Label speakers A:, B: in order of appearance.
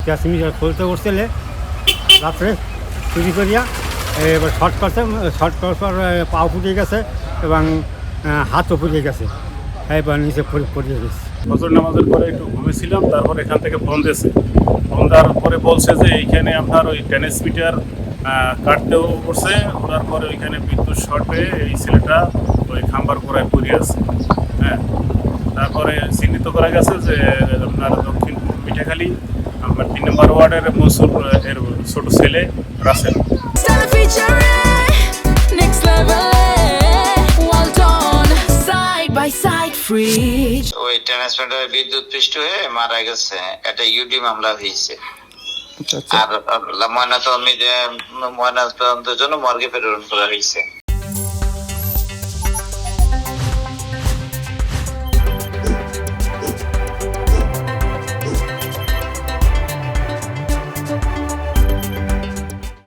A: ক্যাশমি খুলতে উঠছিলে রাত্রে চুরি করিয়া এবার শর্ট করার পর পাও ফুটিয়ে গেছে এবং হাতও ফুটিয়ে গেছে, এবার নিচে পড়িয়ে গেছে।
B: ফজর নামাজের পরে একটু ঘুমিয়েছিলাম, তারপর এখান থেকে ফোন দিয়েছে। ফোন দেওয়ার পরে বলছে যে এইখানে আপনার ওই ট্রান্সমিটার কাটতেও করছে, ওঠার পরে ওইখানে বিদ্যুৎ শর্টে এই ছেলেটা ওই খাম্বার গোড়ায় পড়ে আছে। হ্যাঁ, তারপরে চিহ্নিত করা গেছে যে আপনার দক্ষিণ পিঠাখালী আপনার 3 নম্বর ওয়ার্ডের মনসুর এর ছোট ছেলে রাসেল।
C: ওই ট্রান্সমিটার বিদ্যুৎ পৃষ্ঠ হয়ে মারা গেছে, এটা ইউডি মামলা হয়েছে। আর ময়নাতদন্তের জন্য মর্গে প্রেরণ করা হয়েছে।